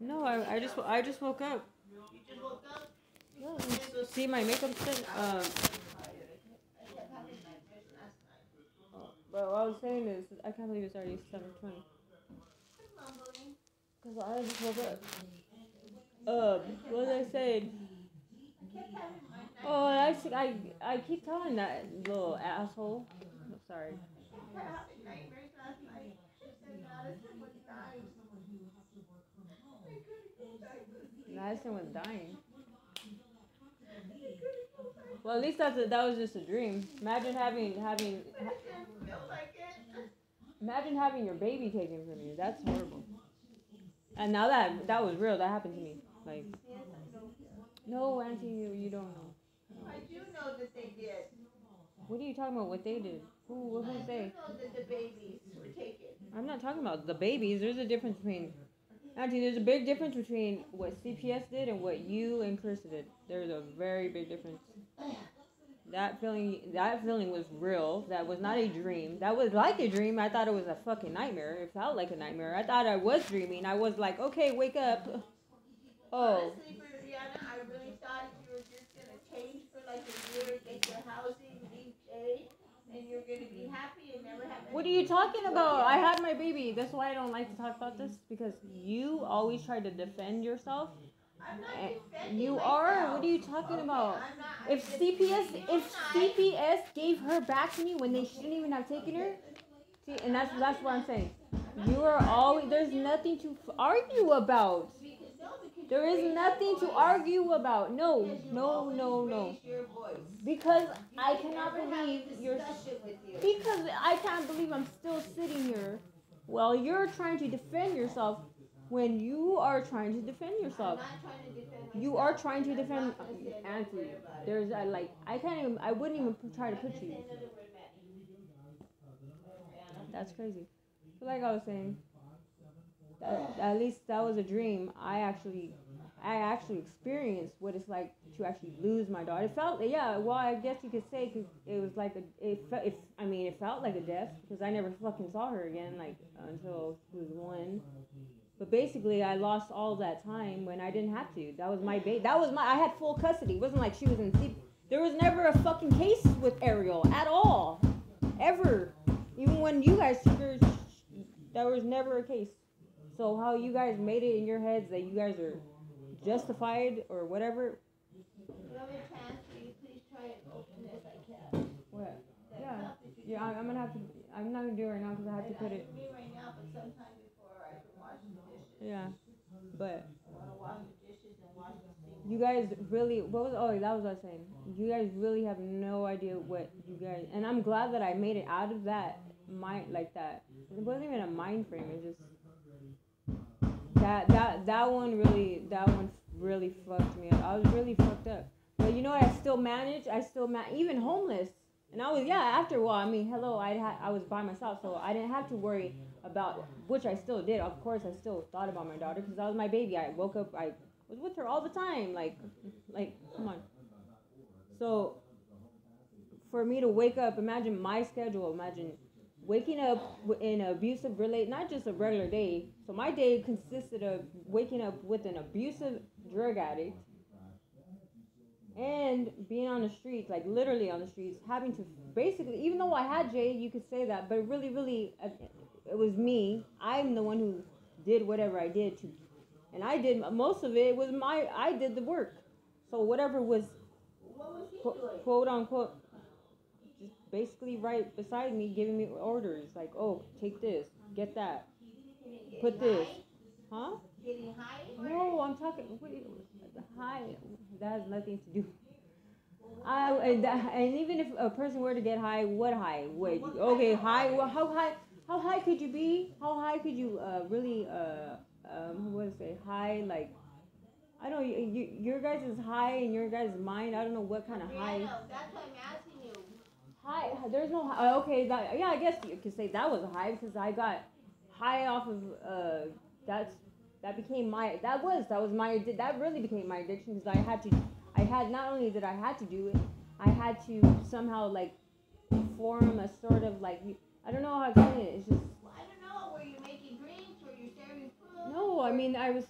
No, I just woke up. You just woke up? Yeah. See my makeup set? But what I was saying is, I can't believe it's already 7:20. Cause I just woke up. What was I saying? Oh, I keep telling that little asshole. I'm sorry. Madison was dying. Well, at least that was just a dream. Imagine imagine having your baby taken from you. That's horrible. And now that was real. That happened to me. Like, no, Auntie, you don't know. I do know that they did. What are you talking about? What they did? Who they? I do know that the babies were taken. I'm not talking about the babies. There's a difference between. Auntie, there's a big difference between what CPS did and what you and Chris did. There's a very big difference. That feeling was real. That was not a dream. That was like a dream. I thought it was a fucking nightmare. It felt like a nightmare. I thought I was dreaming. I was like, okay, wake up. Oh. Honestly, Brianna, I really thought you were just going to change for like a year, get your housing, leave Jay, and you're going to be happy and never have any. What are you talking about? I had my baby. That's why I don't like to talk about this. Because you always try to defend yourself. I'm not defending You myself. are? What are you talking about? If CPS gave her back to me when they shouldn't even have taken her, see, and that's what I'm saying. You are always, there's nothing to argue about. There is nothing to argue about. No. Because I cannot believe because I can't believe I'm still sitting here while you're trying to defend yourself. When you are trying to defend yourself, you are trying to defend Auntie. There's I wouldn't even try to put you. That's crazy. So like I was saying, at least that was a dream. I actually experienced what it's like to actually lose my daughter. It felt, yeah. Well, I guess you could say cause it was like it felt like a death because I never fucking saw her again until she was 1. But basically, I lost all that time when I didn't have to. That was my baby. I had full custody. It wasn't like she was in sleep. There was never a fucking case with Ariel at all. Ever. Even when you guys took her, there was never a case. So how you guys made it in your heads that you guys are justified or whatever. Another chance, will you please try and open this? I can't. What? Yeah, I'm gonna have to. I'm not gonna do it right now because I have to put it. Me right now, but sometime before I can wash the dishes. Yeah, but. I want to wash the dishes and wash the sink. You guys really. That was what I was saying. You guys really have no idea what you guys. And I'm glad that I made it out of that mind like that. It wasn't even a mind frame. It just. That one really fucked me up. I was really fucked up. But you know what? I still managed. Even homeless. And I was, after a while, I mean, hello, I was by myself, so I didn't have to worry about, which I still did. Of course, I still thought about my daughter because that was my baby. I woke up, I was with her all the time. Like, come on. So, for me to wake up, imagine my schedule, imagine waking up in an abusive not just a regular day. So my day consisted of waking up with an abusive drug addict and being on the streets, like literally on the streets, having to basically, even though I had Jay, you could say that, but really, it was me. I'm the one who did whatever I did to, and I did most of it. It was I did the work. So whatever was, quote unquote, basically right beside me, giving me orders like, oh, take this, get that, put this, huh? Getting high? No, I'm talking high. That has nothing to do. And even if a person were to get high, what high? Wait, okay, high. Well, how high? How high could you be? How high could you really what to say? High, like, I don't know. Your guys is high in your guys' mind. I don't know what kind of high. That's what I'm asking you. High. There's no high. Okay, I guess you could say that was a high because I got high off of that really became my addiction because not only did I had to do it, I had to somehow like form a sort of like, I don't know how to explain it. It's just. Well, I don't know. Were you making drinks? Were you serving food? No, mean, I was.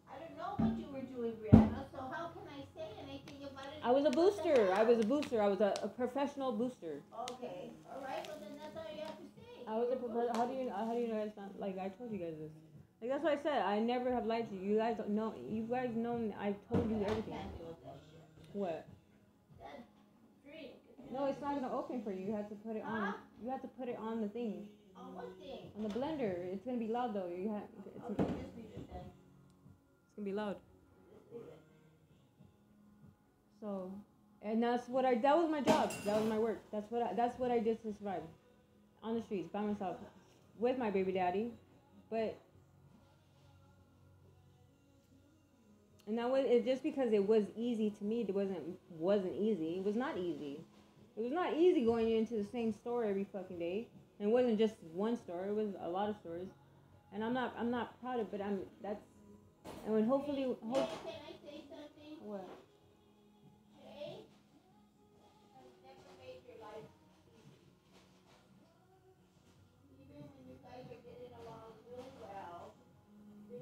I don't know what you were doing, Brianna. So how can I say anything about it? I was a booster. I was a booster. I was a professional booster. Okay. All right. Well, then that's all you have to say. I was a professional. How do you know it's not like I told you guys this? Like that's what I said. I never have lied to you. You guys don't know. You guys know. I've told you everything. I can't deal with that shit. What? That drink. No, it's not gonna open for you. You have to put it on. You have to put it on the thing. On what thing? On the blender. It's gonna be loud though. You have. Okay, just leave it then. It's gonna be loud. Just leave it. So, and that's what I. That was my job. That was my work. That's what I did to survive, on the streets by myself, with my baby daddy, but. And that was it. Just because it was easy to me, it wasn't easy. It was not easy. It was not easy going into the same store every fucking day. And it wasn't just one store. It was a lot of stores. And I'm not proud of it. But that's. And when hopefully. Can I say something? What? Jay has never made your life easy. Even when you guys are getting along really well.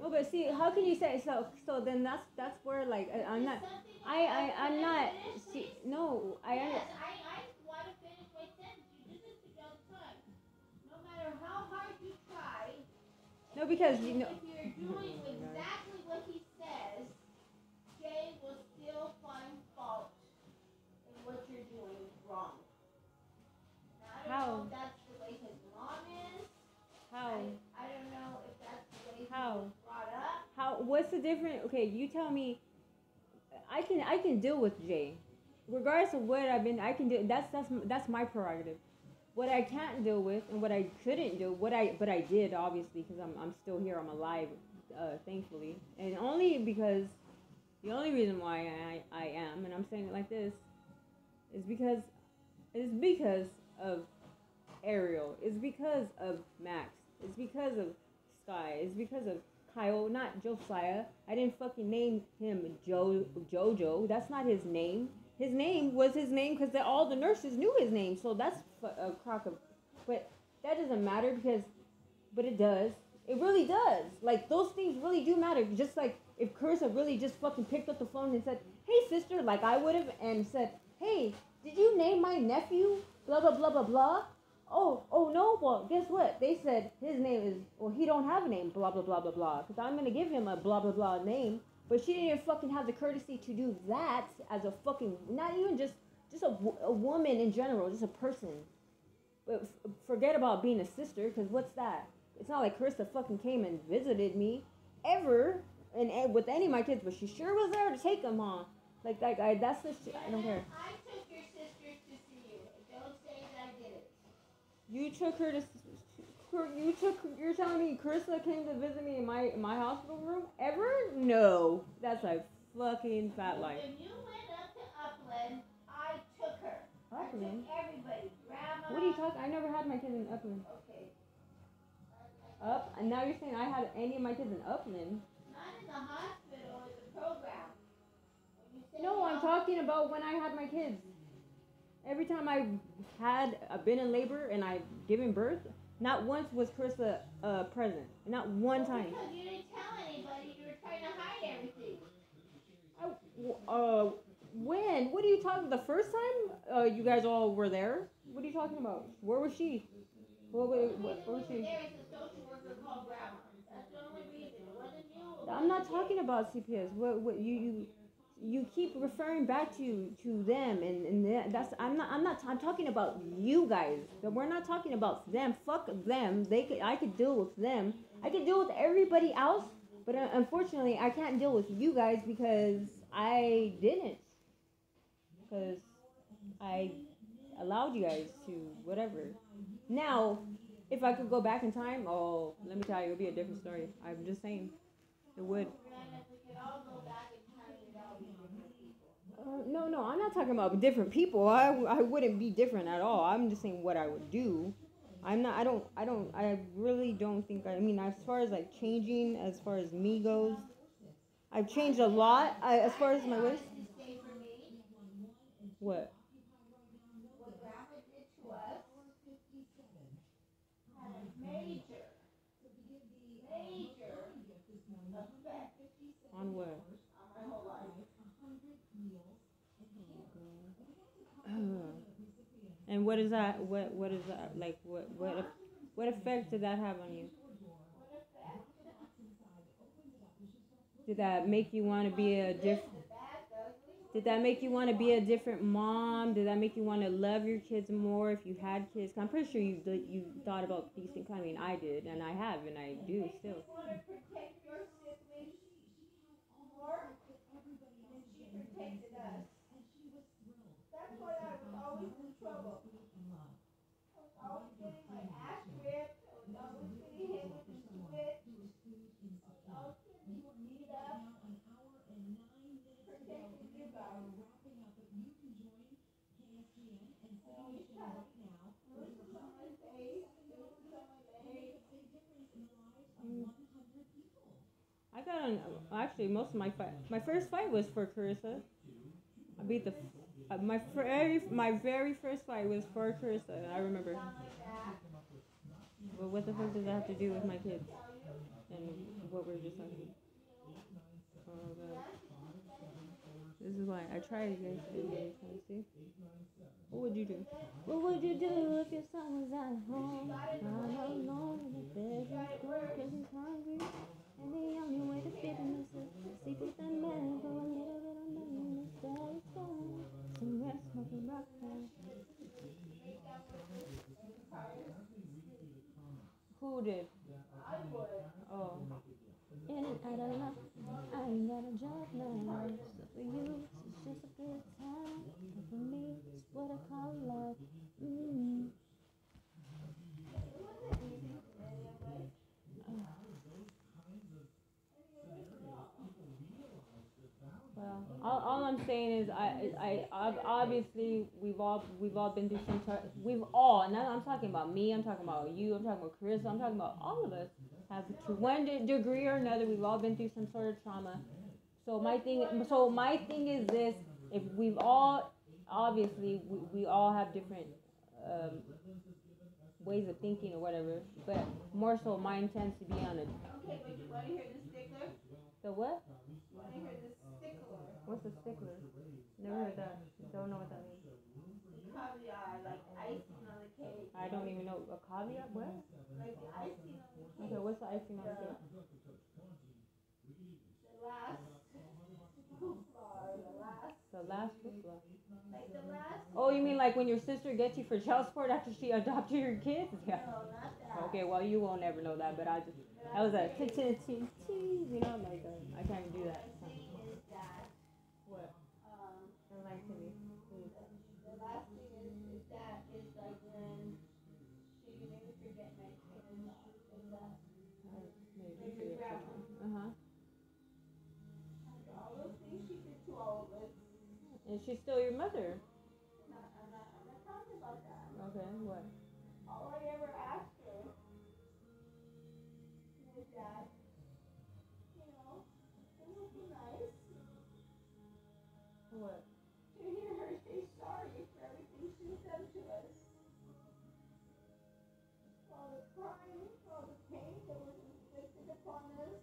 No, but see, how can you say so? So then that's where like I'm not. I'm not. See, no, Yes, I want to finish my sentence. You do this to me all the time. No matter how hard you try. No, because you know. If you're doing exactly what he says, Jay will still find fault in what you're doing wrong. Now, I don't know if that's the way his mom is. How? I don't know if that's the way he How? was brought up. How? What's the difference? Okay, you tell me. I can deal with Jay, regardless of what I've been. I can do. That's my prerogative. What I can't deal with and what I couldn't do, but I did obviously because I'm still here. I'm alive, thankfully, and only because the only reason why I am, and I'm saying it like this, is because of Ariel. It's because of Max. It's because of Sky. It's because of Kyle, not Josiah. I didn't fucking name him Jojo. That's not his name. His name was his name because all the nurses knew his name. So that's a crock of... But that doesn't matter because... But it does. It really does. Like, those things really do matter. Just like if Carissa really just fucking picked up the phone and said, hey, sister, like I would have, and said, hey, did you name my nephew? Blah, blah, blah, blah, blah. Oh no, well, guess what? They said his name is, well, he don't have a name, blah, blah, blah, blah, blah. Because I'm going to give him a blah, blah, blah name. But she didn't even fucking have the courtesy to do that as a fucking, not even just a woman in general, just a person. But forget about being a sister, because what's that? It's not like Carissa fucking came and visited me ever, and with any of my kids, but she sure was there to take them, huh? Like that's the shit. I don't care. I took your sister to see you. Don't say that I did it. You took her to. You're telling me Carissa came to visit me in my hospital room ever? No, that's a fucking fat lie. When you went up to Upland, I took her. Upland? I took everybody. Grandma. What are you talking? I never had my kids in Upland. Okay. And now you're saying I had any of my kids in Upland? Not in the hospital, in the program. No, I'm talking about when I had my kids. Every time I've been in labor and I've given birth, not once was Carissa present. Not one time. Because you didn't tell anybody. You were trying to hide everything. When? What are you talking? The first time you guys all were there? What are you talking about? Where was she? Where was she? There is a social worker called Grandma. That's the only reason. It wasn't you. I'm not talking about CPS. What you keep referring back to them and that's I'm talking about you guys. We're not talking about them. Fuck them. I could deal with them. I could deal with everybody else, but unfortunately I can't deal with you guys because I didn't. Because I allowed you guys to whatever. Now, if I could go back in time, oh, let me tell you, it would be a different story. I'm just saying, it would. No, I'm not talking about different people. I wouldn't be different at all. I'm just saying what I would do. I really don't think, I mean, as far as like changing, as far as me goes, I've changed a lot, as far as my ways. What? What Grandma did to us had a major And what is that? What is that? Like what effect did that have on you? Did that make you want to be a different? Did that make you want to be a different mom? Did that make you want to love your kids more if you had kids? 'Cause I'm pretty sure you thought about these things. I mean, I did, and I have, and I do still. That's why I was always in trouble. I was always getting my ass ripped. I was always getting hit with the switch. I was always getting beat up. Protecting you guys. Always trying to bruises on my face, bruises on my legs. Mm. I got on. Actually, most of my first fight was for Carissa. I beat the. My very first fight was for Carissa. I remember. But what the fuck does that have to do with my kids and what we're just talking? Oh god. This is why I tried to get you guys. See? What would you do? What would you do if your son was at home? I'm alone in the bedroom, cause he's hungry. And the only way to feed him is to sleep with that man for a little bit of money instead of fun. Some rest, smoking rock now. Who did? I would. Oh. In and out of luck, I ain't got a job now. So for you, it's just a good time. But for me, it's what I call love. Mm. Well, all I'm saying is obviously we've all been through some we've all, and I'm talking about me, I'm talking about you, I'm talking about Chris, I'm talking about all of us have to one degree or another, we've all been through some sort of trauma. So my thing is this: if we've all obviously we all have different ways of thinking or whatever, but more so mine tends to be on a. Okay, but you want to hear the stickler? The what? You want to hear the stickler? What's a stickler? Never heard that. Don't know what that means. Caviar, like icing on the cake. I don't even know a caveat. What? Like the icing on the cake. Okay, what's the icing on the cake? The last hoopla, the last. The last hoopla. Like the last. Oh, you mean like when your sister gets you for child support after she adopted your kids? Yeah. No, not that. Okay, well you won't ever know that, but I just that was a tease, you know, like I can't even do that. The thing is that. What? Enlighten me, please. The last thing is that is like when she made me forget my train of thought. Is that Maybe. like your grandma. After all those things she did to all of us. And she's still your mother. I'm not talking about that. Okay, what? All I ever asked her was that, you know, it would be nice What? to hear her say sorry for everything she's done to us. For all the crying, for all the pain that was inflicted upon us,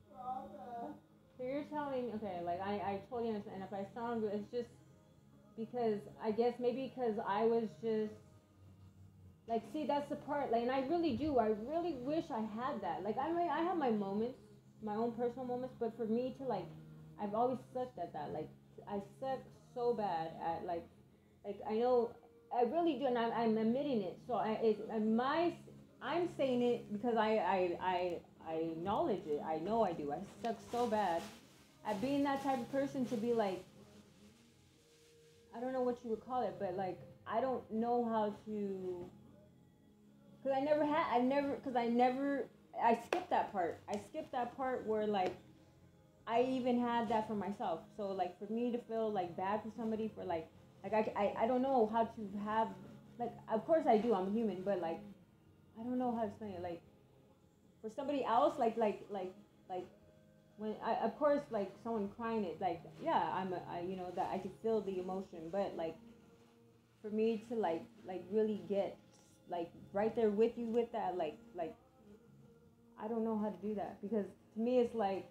for all the. So you're telling me, okay, like I totally understand. If I sound, it's just because I guess maybe because I was just like, see, that's the part. Like, and I really do. I really wish I had that. Like, I have my moments, my own personal moments, but for me to like, I've always sucked at that. Like, I suck so bad at like I know I really do, and I'm admitting it. So I'm saying it because I acknowledge it. I know I do. I suck so bad at being that type of person to be like, I don't know what you would call it, but like I don't know how to. Cause I skipped that part. I skipped that part where like I even had that for myself. So like for me to feel like bad for somebody for like I don't know how to have like of course I do. I'm human, but like I don't know how to explain it. Like for somebody else, like when I of course like someone crying it like yeah I you know that I could feel the emotion, but like for me to like really get like right there with you with that like I don't know how to do that because to me it's like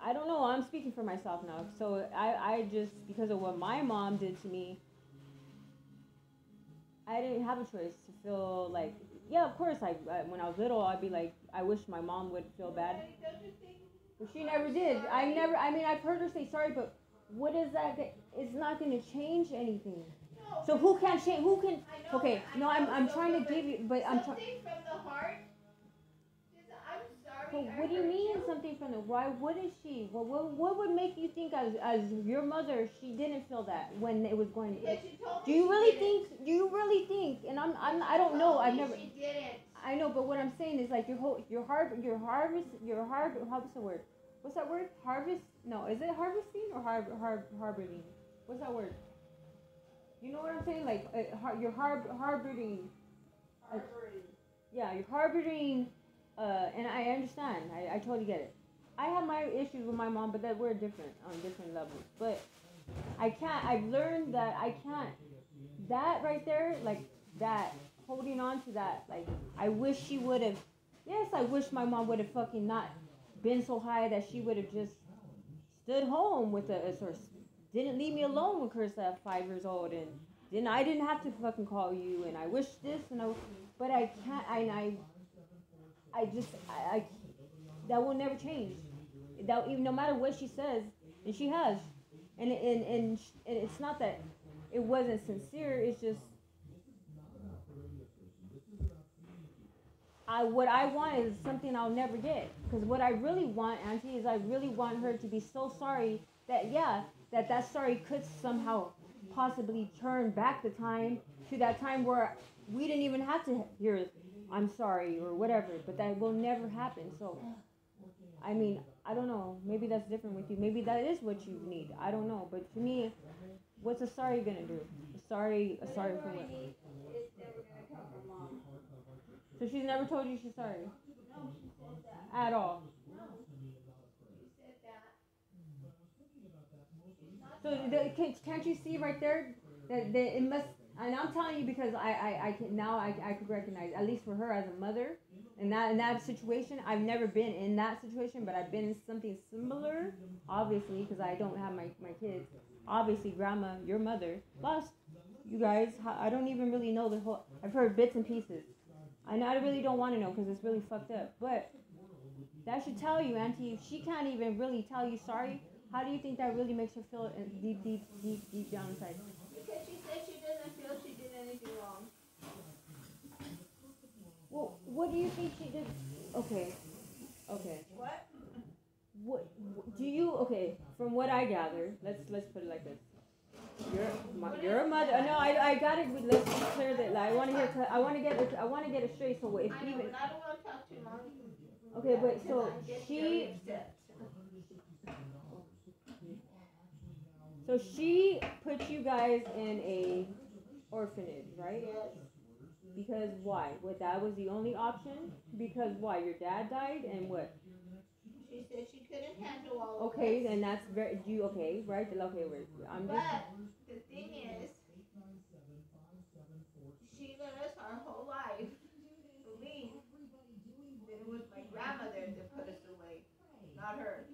I don't know. I'm speaking for myself now. So I just because of what my mom did to me, I didn't have a choice to feel like, yeah, of course, when I was little, I'd be like, I wish my mom would feel bad. But she never did. I mean, I've heard her say sorry, but what is that? It's not going to change anything. So who can change? Who can? Okay, no, I'm trying to give you, but I'm trying. Something from the heart. I'm sorry. But what do you mean something from the? Why wouldn't she? What would make you think as your mother she didn't feel that when it was going? Because she told Do me you she really didn't. think? Do you really think? And I don't know. I've never. She didn't. I know, but what I'm saying is like your harvest. What's the word? What's that word? Harvest? No, is it harvesting or harboring? What's that word? You know what I'm saying? Like you're harboring. Yeah, you're harboring. And I understand. I totally get it. I have my issues with my mom, but that we're different on different levels. But I can't. I've learned that I can't. That right there, like that, holding on to that, like I wish she would have. Yes, I wish my mom would have fucking not been so high that she would have just stood home with us or didn't leave me alone with Chris at 5 years old, and then I didn't have to fucking call you. And I wish this, but I can't. I just that will never change. That even no matter what she says, and she has, and it's not that it wasn't sincere. It's just what I want is something I'll never get. Because what I really want, Auntie, is I really want her to be so sorry that that sorry could somehow possibly turn back the time to that time where we didn't even have to hear I'm sorry or whatever. But that will never happen. So, I mean, I don't know. Maybe that's different with you. Maybe that is what you need. I don't know. But to me, what's a sorry gonna do? A sorry for what? So she's never told you she's sorry? No, she said that. At all? No. She said that. Can't you see right there that it must, and I'm telling you because I can now I could recognize, at least for her as a mother, in that situation. I've never been in that situation, but I've been in something similar, obviously, because I don't have my kids. Obviously, grandma, your mother, plus you guys, I don't even really know the whole, I've heard bits and pieces. I really don't want to know because it's really fucked up. But that should tell you, Auntie, if she can't even really tell you sorry, how do you think that really makes her feel deep down inside? Because she said she doesn't feel she did anything wrong. Well, what do you think she did? Okay. What do you? Okay, from what I gather, let's put it like this. You're a mother. No, I got it. Let's be clear that like, I want to hear. I want to get it straight. So if I know, even. but I don't want to talk too long. Okay, but so she. So she put you guys in a orphanage, right? Yes. Because why? What, that was the only option? Because why? Your dad died and what? She said she couldn't handle all of Okay, this. then that's very you okay, right? Okay, wait. I'm just. But the thing is, she let us our whole life believe that it was my grandmother that put us away, not her.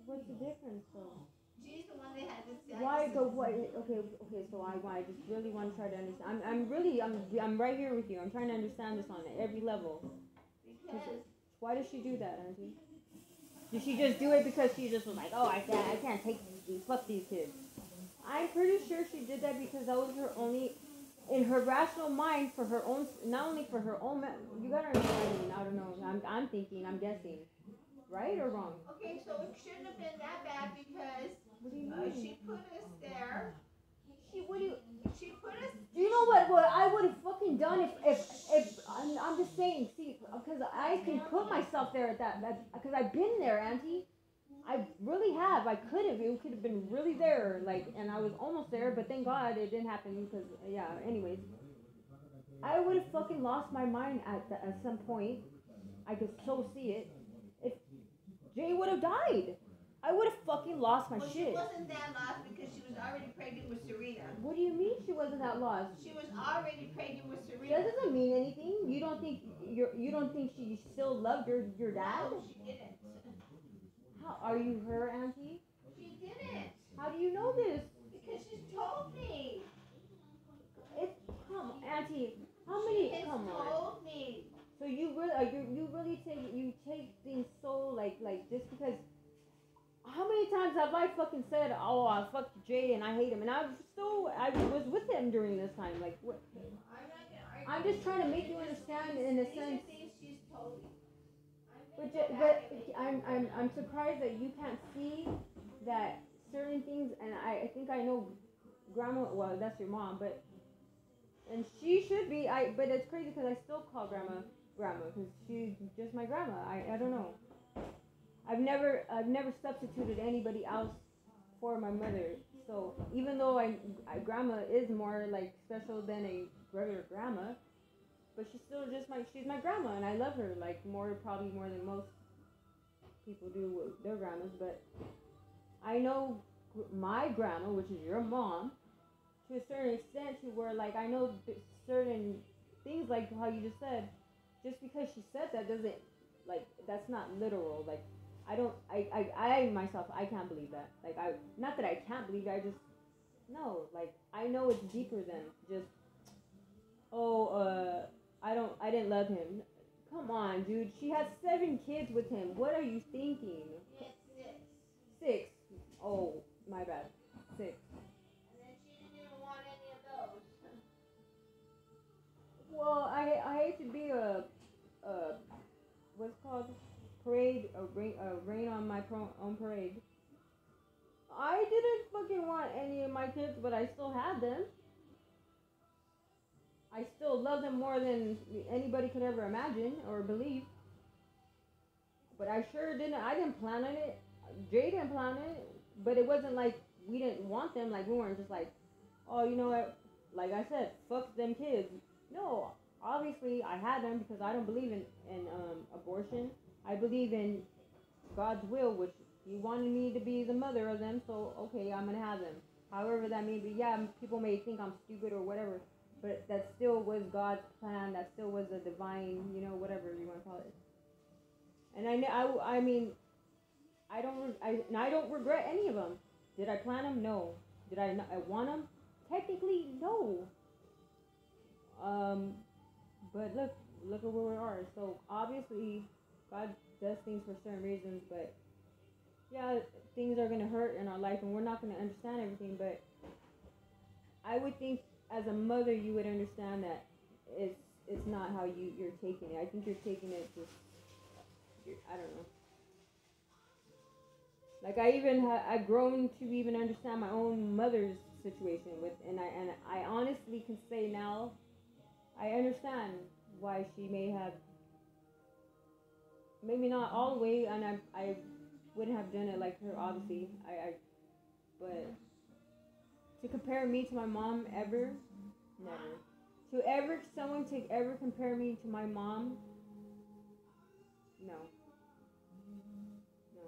What's the difference though? She's the one that had this. Why go? What? Okay. So I just really want to try to understand. I'm right here with you. I'm trying to understand this on every level. Because Why does she do that, Auntie? Did she just do it because she just was like, oh, I can't take fuck these kids? I'm pretty sure she did that because that was her only, in her rational mind, for her own, not only for her own. You gotta understand. I don't know. I'm thinking. I'm guessing. Right or wrong? okay, so it shouldn't have been that bad because What do you mean? she put us there. What do you? She put us. Do you know what I would have fucking done if I'm just saying, see, because I can put myself there at that because I've been there, Auntie. I really have. I could have. It could have been really there, like, and I was almost there, but thank God it didn't happen because, yeah. Anyways, I would have fucking lost my mind at some point. I could so see it. If Jay would have died, I would have fucking lost my Well, shit. she wasn't that lost because she was already pregnant with Serena. What do you mean she wasn't that lost? She was already pregnant with That Serena. doesn't mean anything. You don't think she still loved your dad? No, she didn't. How are you her auntie? She didn't. How do you know this? Because she told me. It's come, auntie. How many? She Come on. told me. So you really take things so like just because. How many times have I fucking said, oh, I fuck Jay and I hate him, and I was with him during this time. Like, what? I'm just trying to make you understand in a sense. She's told me. But I'm surprised that you can't see that certain things, and I think I know grandma. Well, that's your mom, and she should be. But it's crazy because I still call grandma because she's just my grandma. I don't know. I've never substituted anybody else for my mother. So even though grandma is more like special than a regular grandma, but she's my grandma, and I love her like probably more than most people do with their grandmas. But I know my grandma, which is your mom, to a certain extent, to where like I know certain things like how you just said. Just because she said that doesn't like that's not literal. Like I myself I can't believe that. Like not that I can't believe it, I just no. Like I know it's deeper than just I didn't love him. Come on, dude. She had 7 kids with him. What are you thinking? Yes, 6. 6. Oh, my bad. 6. And then she didn't even want any of those. Well, I hate to be a what's it called parade rain on my own parade. I didn't fucking want any of my kids, but I still had them. I still love them more than anybody could ever imagine or believe. But I didn't plan on it. Jay didn't plan on it. But it wasn't like we didn't want them. Like we weren't just like, oh, you know what? Like I said, fuck them kids. No, obviously I had them because I don't believe in abortion. I believe in God's will, which He wanted me to be the mother of them. So okay, I'm gonna have them. However that may be. Yeah, people may think I'm stupid or whatever. But that still was God's plan. That still was a divine, whatever you want to call it. And I mean, I don't regret any of them. Did I plan them? No. Did I want them? Technically, no. But look at where we are. So obviously, God does things for certain reasons. But yeah, things are gonna hurt in our life, and we're not gonna understand everything. But I would think, as a mother, you would understand that it's not how you're taking it. I think you're taking it just, I don't know. Like I've grown to even understand my own mother's situation and I honestly can say now, I understand why she may have, maybe not all the way, and I wouldn't have done it like her, obviously. But to compare me to my mom ever, never. Someone to ever compare me to my mom, no. No.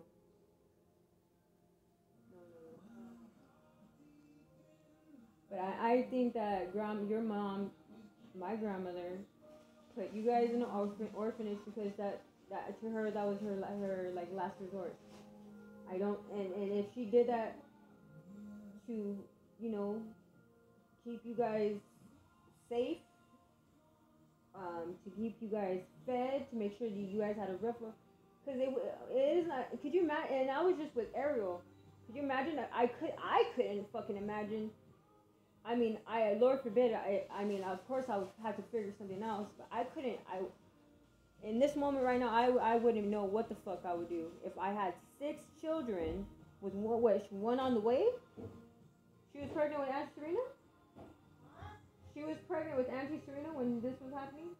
But I think that your mom, my grandmother, put you guys in an orphanage because that to her that was her like last resort. I don't and if she did that to keep you guys safe, to keep you guys fed, to make sure that you guys had a roof, because it is not. Could you imagine? And I was just with Ariel. Could you imagine that? I couldn't fucking imagine. I mean, Lord forbid. I mean, of course, I would have to figure something else, but I couldn't. In this moment right now, I wouldn't know what the fuck I would do if I had 6 children with one on the way. She was pregnant with Auntie Serena? She was pregnant with Auntie Serena when this was happening?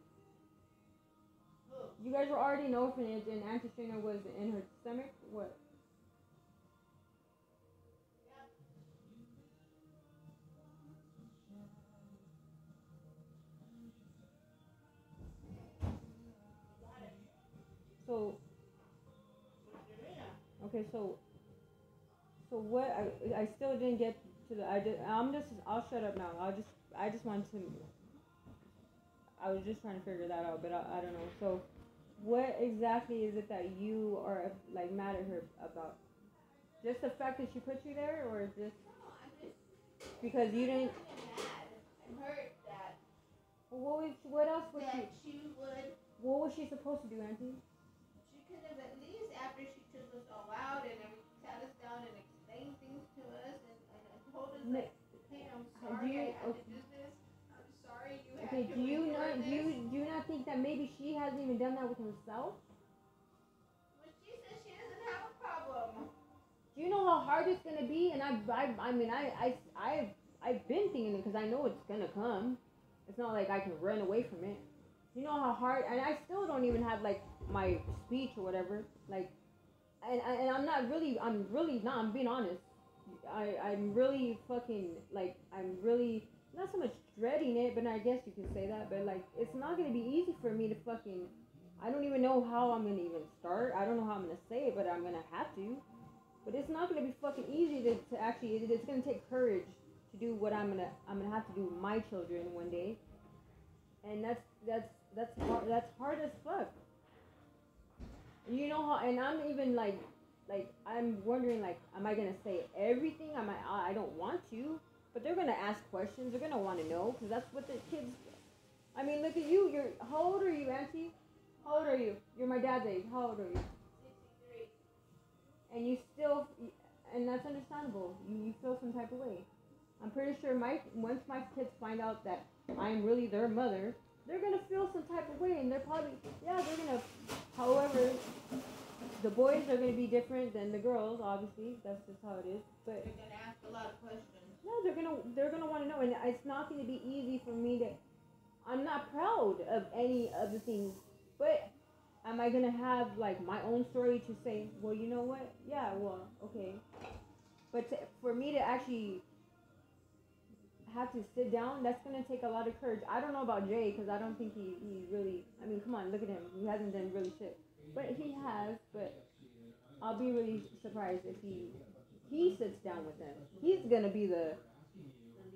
You guys were already in orphanage and Auntie Serena was in her stomach? What? So, okay, so what, I still didn't get to I'll shut up now. I just wanted to, I was just trying to figure that out, but I don't know. So, What exactly is it that you are like mad at her about? Just the fact that she put you there, or just No, I'm just because you didn't? mad. I'm hurt that What was? What else was she? that she would. What was she supposed to do, Auntie? She could have at least after she took us all out and sat us down and explained things to us and told us like, hey, I'm sorry I had to do this. I'm sorry you had Okay, to do you endure not this. do you not think that maybe she hasn't even done that with herself? But she says she doesn't have a problem. Do you know how hard it's gonna be? And I've been thinking it because I know it's gonna come. It's not like I can run away from it. You know how hard, and I still don't even have like my speech or whatever. Like, and I'm really not. I'm being honest. I'm really fucking like I'm really not so much dreading it, but I guess you can say that. But like, it's not gonna be easy for me to fucking. I don't even know how I'm gonna even start. I don't know how I'm gonna say it, but I'm gonna have to. But it's not gonna be fucking easy to actually. It's gonna take courage to do what I'm gonna have to do with my children one day, and that's hard as fuck. You know how, and I'm even like I'm wondering like, am I gonna say everything? I don't want to, but they're gonna ask questions. They're gonna want to know because that's what the kids. I mean, look at you. How old are you, Auntie? How old are you? You're my dad's age. How old are you? 63. And you still, and that's understandable. You feel some type of way. I'm pretty sure once my kids find out that I'm really their mother, they're gonna feel some type of way, and they're probably they're gonna. However, the boys are gonna be different than the girls. Obviously, that's just how it is. But They're gonna ask a lot of questions. no, they're gonna want to know, and it's not gonna be easy for me to. I'm not proud of any of the things, but am I gonna have like my own story to say? Well, you know what? Yeah, well, okay. But for me to actually have to sit down, that's gonna take a lot of courage. I don't know about Jay because I don't think he really. I mean, come on, look at him. He hasn't done really shit, but he has. But I'll be really surprised if he sits down with them. He's gonna be the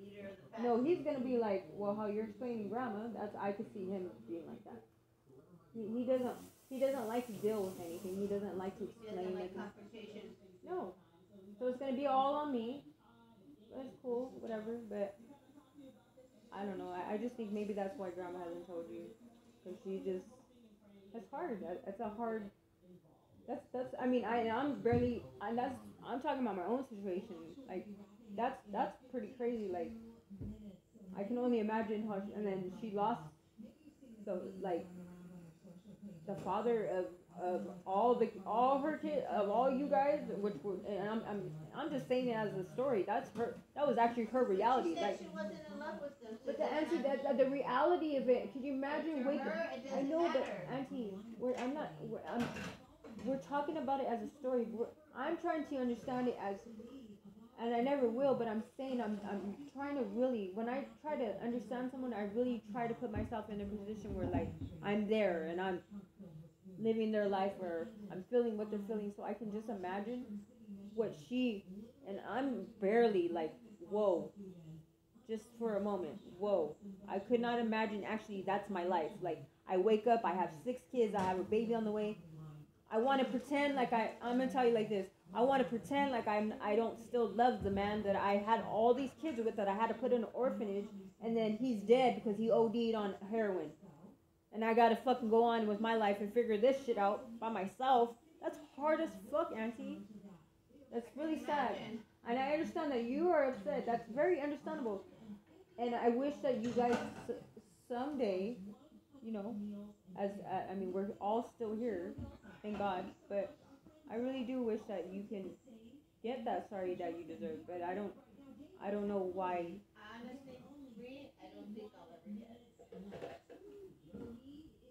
Leader of the family. no. He's gonna be like, well, how you're explaining grandma. That's I could see him being like that. He doesn't like to deal with anything. He doesn't like to She explain doesn't like anything. confrontation. No. So it's gonna be all on me. That's cool, whatever. But I don't know. I just think maybe that's why grandma hasn't told you, because she just that's hard. That's a hard. That's. I mean, I'm barely. And that's. I'm talking about my own situation. Like, that's pretty crazy. Like, I can only imagine how. And then she lost. So like the father of all her kids of all you guys, which were, and I'm just saying it as a story. That's her. That was actually her reality. She said Like, she wasn't in love with them. So but the Auntie, that the reality of it. Can you imagine waking? I know, but Auntie, I'm not. We're talking about it as a story. I'm trying to understand it as, and I never will. But I'm saying I'm trying to really. When I try to understand someone, I really try to put myself in a position where like I'm there and I'm living their life where I'm feeling what they're feeling, so I can just imagine what she and I'm barely like, whoa, just for a moment, whoa. I could not imagine actually that's my life. Like, I wake up, I have 6 kids, I have a baby on the way. I want to pretend like I'm gonna tell you like this. I want to pretend like I don't still love the man that I had all these kids with, that I had to put in an orphanage, and then he's dead because he OD'd on heroin. And I gotta fucking go on with my life and figure this shit out by myself. That's hard as fuck, Auntie. That's really sad. And I understand that you are upset. That's very understandable. And I wish that you guys someday, you know, as I mean, we're all still here, thank God. But I really do wish that you can get that sorry that you deserve. But I don't know why. Honestly, I don't think I'll ever get it.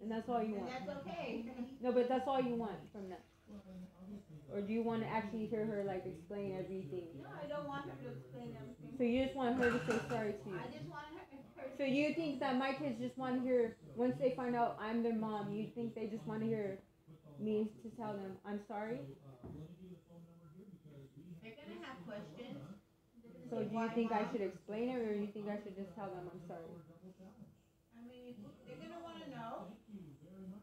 And that's all you And want. that's okay. No, but that's all you want from that. Or do you want to actually hear her like explain everything? No, I don't want her to explain everything. So you just want her to say sorry to you? I just want her to. So you think that my kids just want to hear, once they find out I'm their mom, you think they just want to hear me to tell them I'm sorry? They're gonna have questions. So do you think I should explain it, or do you think I should just tell them I'm sorry? I mean, they're gonna want to know.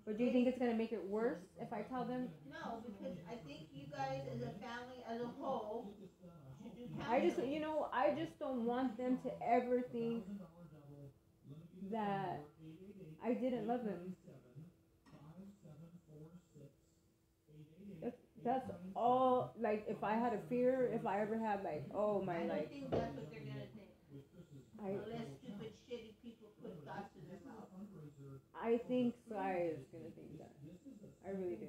But do you think it's gonna make it worse if I tell them? No, because I think you guys as a family as a whole should do I just, counseling. I just don't want them to ever think that I didn't love him. That's all. Like, if I had a fear, if I ever had like, oh my, I don't like, think that's what they're gonna think. I, Unless stupid, shitty people put thoughts in their mouth. I think Sky is gonna think that. I really do.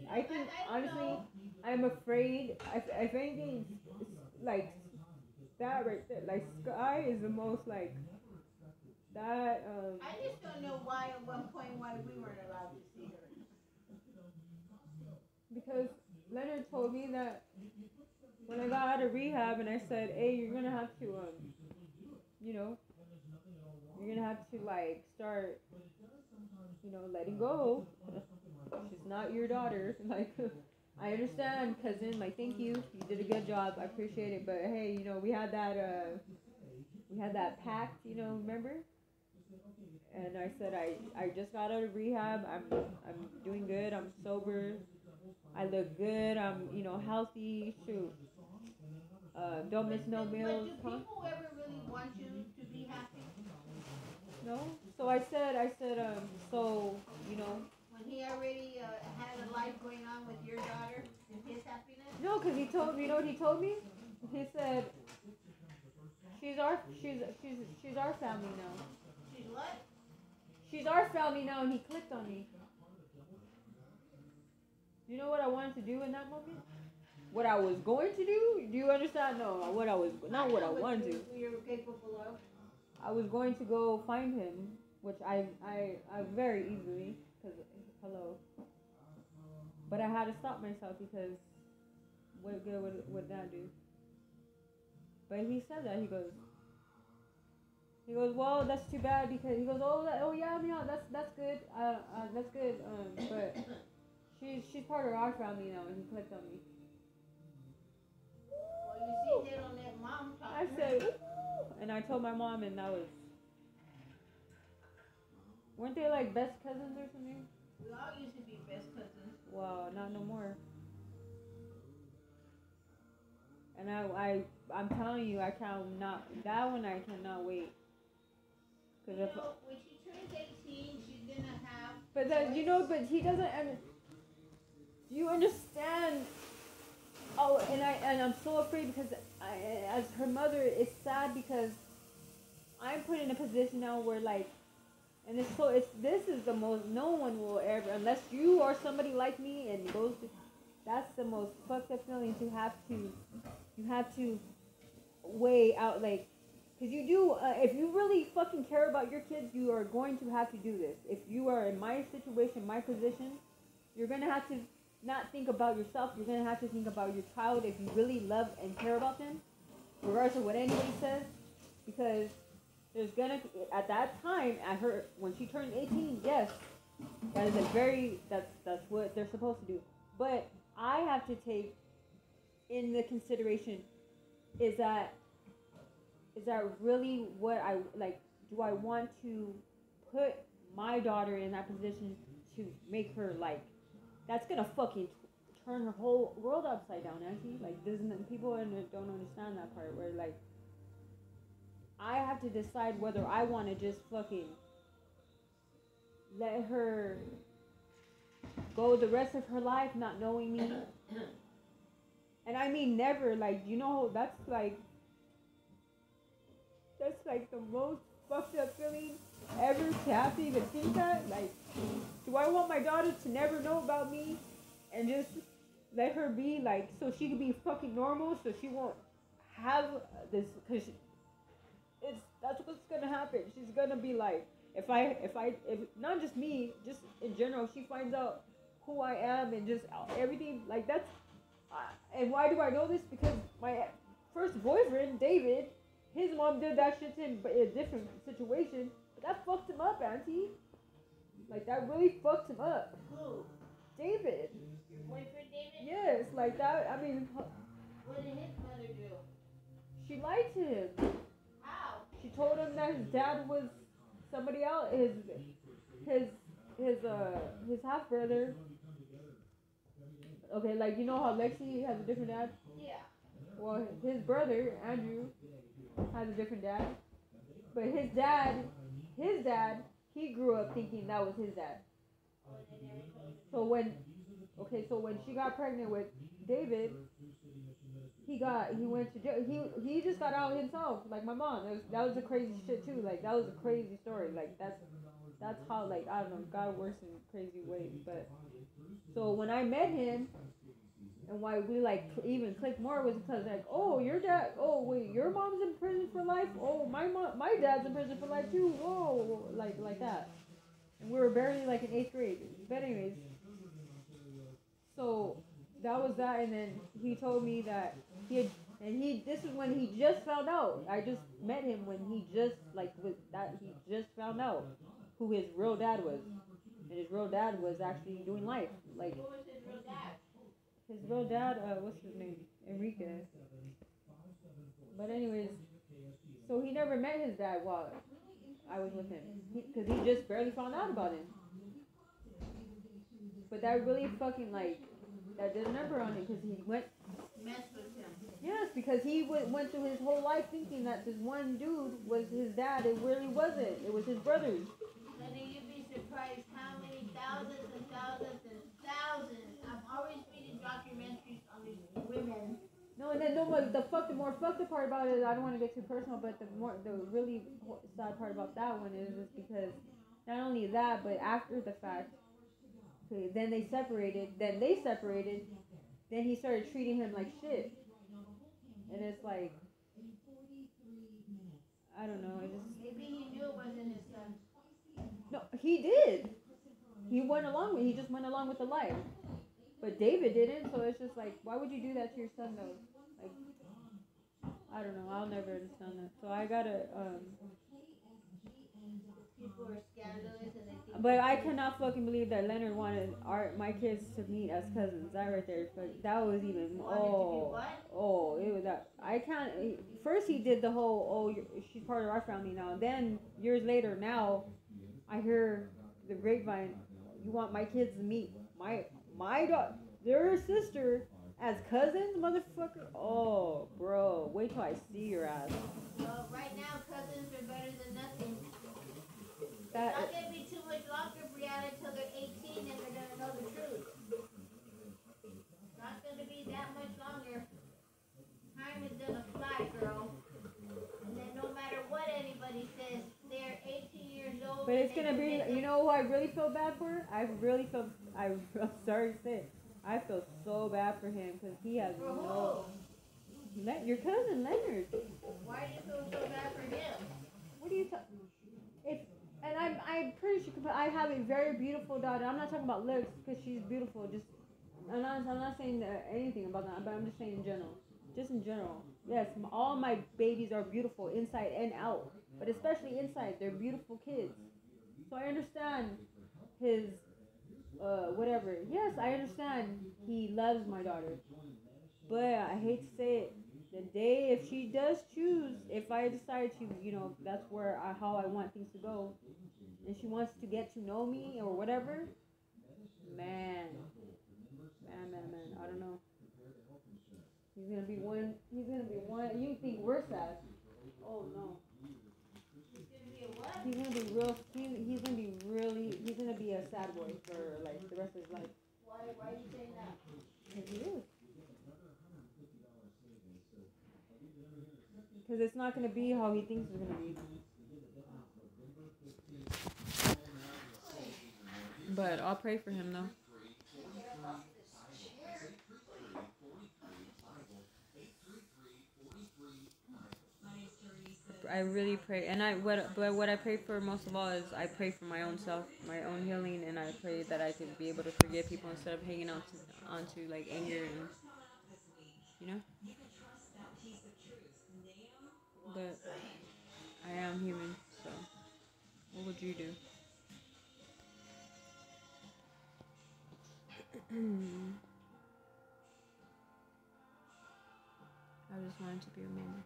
I think I don't honestly, know. I'm afraid. If anything, like that right there, like Sky is the most like that. I just don't know why at one point why we weren't allowed to see her. Because Leonard told me that when I got out of rehab and I said, hey, you're gonna have to you know, you're gonna have to like start, letting go. She's not your daughter. Like, I understand, cousin. Like, thank you. You did a good job. I appreciate it. But hey, we had that pact. Remember? And I said, I just got out of rehab. I'm doing good. I'm sober. I look good. I'm healthy. Shoot. Don't miss no meals. But do people ever really want you to be happy? No. So I said, so When he already had a life going on with your daughter and his happiness? no, because he told me. You know what he told me? He said, she's our family now. She's what? She's our family now, and he clicked on me. You know what I wanted to do in that moment? What I was going to do? Do you understand? No, not what I wanted to. You were capable of. I was going to go find him, which I very easily, because, hello. But I had to stop myself because what good would that do? But he said that, he goes, well, that's too bad, because he goes, oh yeah, that's good, that's good, but she's part of our family now, and he clicked on me. Well, you see, they don't let mom talk. I said, ooh, and I told my mom, and that was, weren't they like best cousins or something? We all used to be best cousins. Wow, not no more. And I'm telling you, I cannot, that one I cannot wait. When she turns 18, she's gonna have. But but he doesn't. Do you understand? Oh, and I'm so afraid because as her mother, it's sad because I'm put in a position now where like, and this is the most, no one will ever, unless you are somebody like me and goes to, that's the most fucked up feeling to have to. You have to weigh out, like, because you do, if you really fucking care about your kids, you are going to have to do this. If you are in my situation, my position, you're going to have to not think about yourself. You're going to have to think about your child if you really love and care about them, regardless of what anybody says, because there's going to, at that time, when she turned 18, yes, that is that's what they're supposed to do. But I have to take in the consideration, is that really what I like? Do I want to put my daughter in that position to make her like? That's gonna fucking turn her whole world upside down, Auntie. Like, people don't understand that part where like I have to decide whether I want to just fucking let her go the rest of her life not knowing me. And I mean never, like, that's like the most fucked up feeling ever to have to even think that. Like, do I want my daughter to never know about me and just let her be, like, so she can be fucking normal, so she won't have this, because that's what's gonna happen. She's gonna be like, if not just me, just in general, she finds out who I am and just everything, like, that's, and why do I know this? Because my first boyfriend, David, his mom did that shit to him, but in a different situation. But that fucked him up, Auntie. Like, that really fucked him up. Who? David. Your boyfriend, David? Yes, like that. I mean, what did his mother do? She lied to him. How? She told him that his dad was somebody else. His his half brother. Okay, like you know how Lexi has a different dad. Yeah. Well, his brother Andrew has a different dad, but his dad, he grew up thinking that was his dad. So when she got pregnant with David, he went to jail. He just got out himself, like my mom. That was a crazy shit too. Like that was a crazy story. Like that's how, like, I don't know, God works in crazy ways. But so when I met him, and why we like even clicked more was because, like, oh, your dad, oh wait, your mom's in prison for life. Oh, my dad's in prison for life too. Whoa, like that. And we were barely like in 8th grade. But anyways, so that was that, and then he told me that this is when he just found out. I just met him when he just he just found out who his real dad was, and his real dad was actually doing life. Like, What was his real dad? his real dad, what's his name? Enrique. But anyways, so he never met his dad while I was with him, because he just barely found out about him. But that really fucking, like, that did a number on him, because he went. Messed with him. Yes, because he went through his whole life thinking that this one dude was his dad. It really wasn't. It was his brothers. Honey, you'd be surprised how many thousands and thousands and thousands. I'm always reading documentaries on these women. No, and then the more fucked up part about it, I don't want to get too personal, but the really sad part about that one is because not only that, but after the fact, okay, then they separated. Then he started treating him like shit. And it's like, I don't know. Maybe he knew it wasn't his son. No, he did. He just went along with the life. But David didn't, so it's just like, why would you do that to your son though? Like, I don't know. I'll never understand that. So I gotta, People are scandalous and they think. But I cannot fucking believe that Leonard wanted my kids to meet as cousins. That right there, that was even it was that. I can't. First he did the whole she's part of our family now. Then years later, now I hear the grapevine. You want my kids to meet my daughter, their sister, as cousins, motherfucker. Oh, bro, wait till I see your ass. Well, right now cousins are better than nothing. That. Not gonna be too much longer, Brianna, until they're 18 and they're gonna know the truth. Not gonna be that much longer. Time is gonna fly, girl. And then no matter what anybody says, they're 18 years old. But it's gonna be, you know who I really feel bad for? I'm sorry to say it. I feel so bad for him because he has your cousin Leonard. Why do you feel so bad for him? What do you and I'm pretty sure I have a very beautiful daughter. I'm not talking about looks because she's beautiful. I'm not saying anything about that, but I'm just saying in general. Just in general. Yes, all my babies are beautiful inside and out, but especially inside. They're beautiful kids. So I understand his whatever. Yes, I understand he loves my daughter. But I hate to say it, the day if she does choose, if I decide to, that's how I want things to go, and she wants to get to know me or whatever, man, I don't know. He's gonna be one. You think we're sad? Oh no. He's gonna be real. He's gonna be really. He's gonna be a sad boy for like the rest of his life. Why are you saying that? Because he is. Because it's not gonna be how he thinks it's gonna be. But I'll pray for him though. I really pray, and what I pray for most of all is I pray for my own self, my own healing, and I pray that I can be able to forgive people instead of hanging onto like anger and But I am human, so what would you do? I just wanted to be a mom.